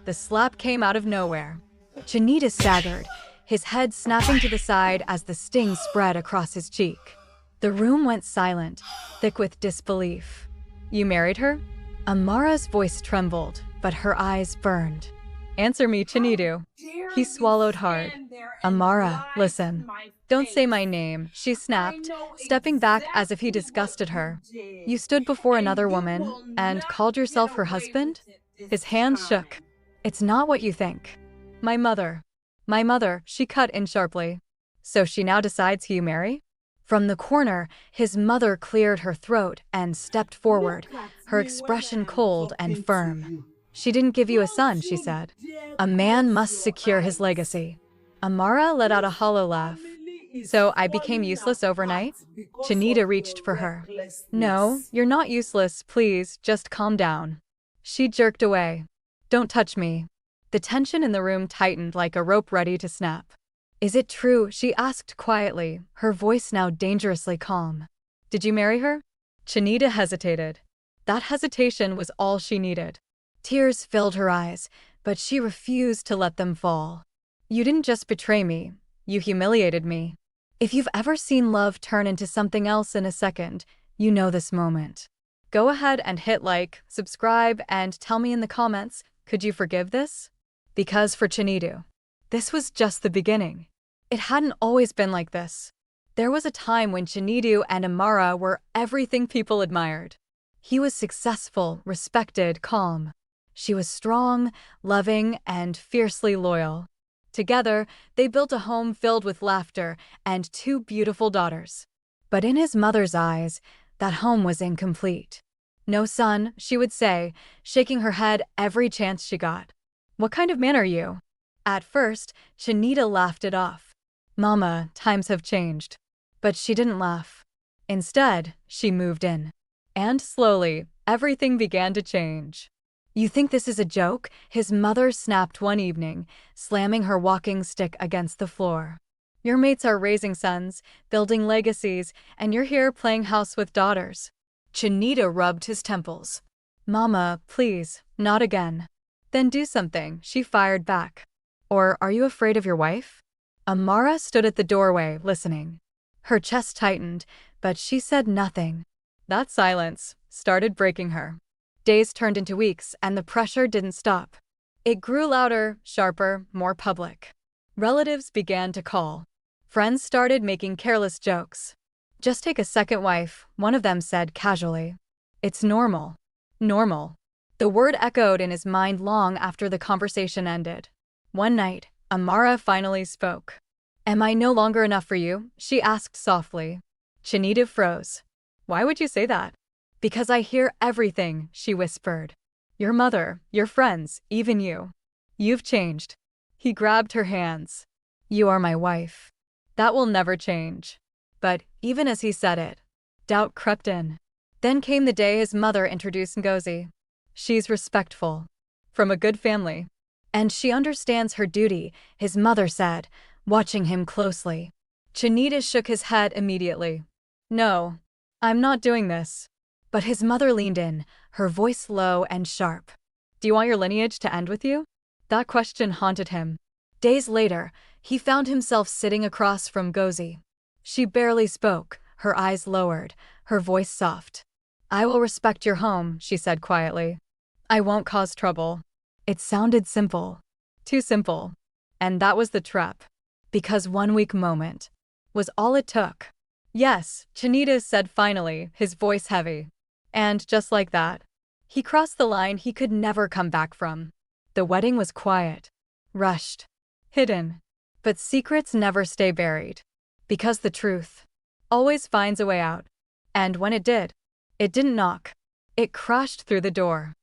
The slap came out of nowhere. Chinedu staggered, his head snapping to the side as the sting spread across his cheek. The room went silent, thick with disbelief. You married her? Amara's voice trembled, but her eyes burned. Answer me, Chinedu. He swallowed hard. Amara, listen. Don't say my name, she snapped, stepping back as if he disgusted her. You stood before another woman and called yourself her husband? His hands shook. It's not what you think. My mother, she cut in sharply. So she now decides who you marry? From the corner, his mother cleared her throat and stepped forward, her expression cold and firm. She didn't give you a son, she said. A man must secure his legacy. Amara let out a hollow laugh. So I became useless overnight? Chinedu reached for her. No, you're not useless, please, just calm down. She jerked away. Don't touch me. The tension in the room tightened like a rope ready to snap. Is it true? She asked quietly, her voice now dangerously calm. Did you marry her? Chinedu hesitated. That hesitation was all she needed. Tears filled her eyes, but she refused to let them fall. You didn't just betray me, you humiliated me. If you've ever seen love turn into something else in a second, you know this moment. Go ahead and hit like, subscribe, and tell me in the comments, could you forgive this? Because for Chinedu, this was just the beginning. It hadn't always been like this. There was a time when Chinedu and Amara were everything people admired. He was successful, respected, calm. She was strong, loving, and fiercely loyal. Together, they built a home filled with laughter and 2 beautiful daughters. But in his mother's eyes, that home was incomplete. No son, she would say, shaking her head every chance she got. What kind of man are you? At first, Chinedu laughed it off. Mama, times have changed. But she didn't laugh. Instead, she moved in. And slowly, everything began to change. You think this is a joke? His mother snapped one evening, slamming her walking stick against the floor. Your mates are raising sons, building legacies, and you're here playing house with daughters. Chinedu rubbed his temples. Mama, please, not again. Then do something, she fired back. Or are you afraid of your wife? Amara stood at the doorway, listening. Her chest tightened, but she said nothing. That silence started breaking her. Days turned into weeks, and the pressure didn't stop. It grew louder, sharper, more public. Relatives began to call. Friends started making careless jokes. Just take a second wife, one of them said casually. It's normal. Normal. The word echoed in his mind long after the conversation ended. One night, Amara finally spoke. Am I no longer enough for you? She asked softly. Chinedu froze. Why would you say that? Because I hear everything, she whispered. Your mother, your friends, even you. You've changed. He grabbed her hands. You are my wife. That will never change. But even as he said it, doubt crept in. Then came the day his mother introduced Ngozi. She's respectful. From a good family. And she understands her duty, his mother said, watching him closely. Chinedu shook his head immediately. No, I'm not doing this. But his mother leaned in, her voice low and sharp. Do you want your lineage to end with you? That question haunted him. Days later, he found himself sitting across from Ngozi. She barely spoke, her eyes lowered, her voice soft. I will respect your home, she said quietly. I won't cause trouble. It sounded simple. Too simple. And that was the trap. Because one weak moment was all it took. Yes, Chinedu said finally, his voice heavy. And just like that, he crossed the line he could never come back from. The wedding was quiet, rushed, hidden. But secrets never stay buried. Because the truth always finds a way out. And when it did, it didn't knock. It crashed through the door,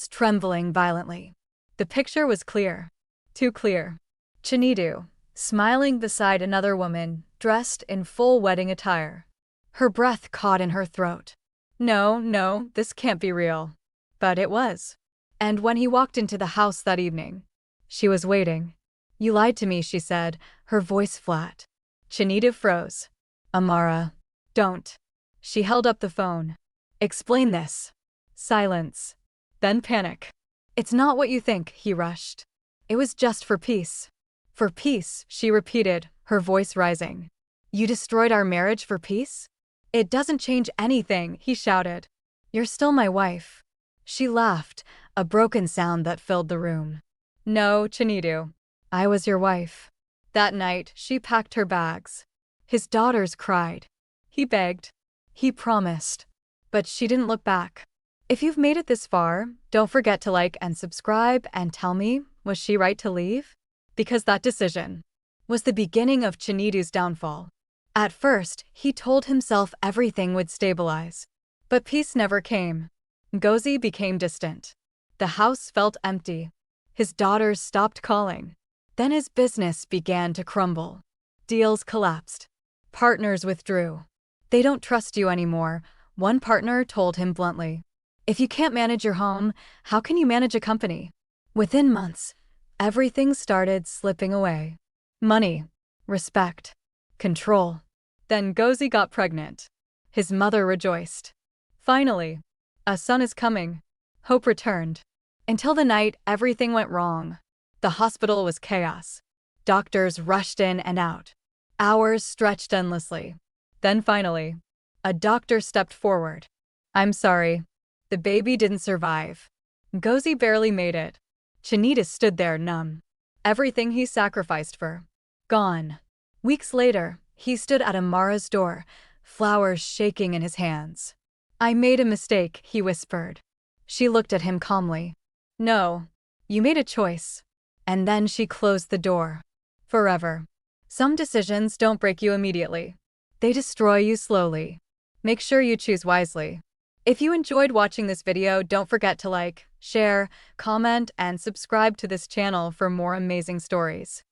trembling violently. The picture was clear. Too clear. Chinedu, smiling beside another woman, dressed in full wedding attire. Her breath caught in her throat. No, this can't be real. But it was. And when he walked into the house that evening, she was waiting. You lied to me, she said, her voice flat. Chinedu froze. Amara, don't. She held up the phone. Explain this. Silence. Then panic. It's not what you think, he rushed. It was just for peace. For peace, she repeated, her voice rising. You destroyed our marriage for peace? It doesn't change anything, he shouted. You're still my wife. She laughed, a broken sound that filled the room. No, Chinedu. I was your wife. That night, she packed her bags. His daughters cried. He begged. He promised. But she didn't look back. If you've made it this far, don't forget to like and subscribe and tell me, was she right to leave? Because that decision was the beginning of Chinedu's downfall. At first, he told himself everything would stabilize. But peace never came. Ngozi became distant. The house felt empty. His daughters stopped calling. Then his business began to crumble. Deals collapsed. Partners withdrew. They don't trust you anymore, one partner told him bluntly. If you can't manage your home, how can you manage a company? Within months, everything started slipping away. Money, respect, control. Then Ngozi got pregnant. His mother rejoiced. Finally, a son is coming. Hope returned. Until the night everything went wrong. The hospital was chaos. Doctors rushed in and out. Hours stretched endlessly. Then finally, a doctor stepped forward. I'm sorry. The baby didn't survive. Ngozi barely made it. Chinedu stood there numb. Everything he sacrificed for, gone. Weeks later, he stood at Amara's door, flowers shaking in his hands. I made a mistake, he whispered. She looked at him calmly. No, you made a choice. And then she closed the door. Forever. Some decisions don't break you immediately. They destroy you slowly. Make sure you choose wisely. If you enjoyed watching this video, don't forget to like, share, comment, and subscribe to this channel for more amazing stories.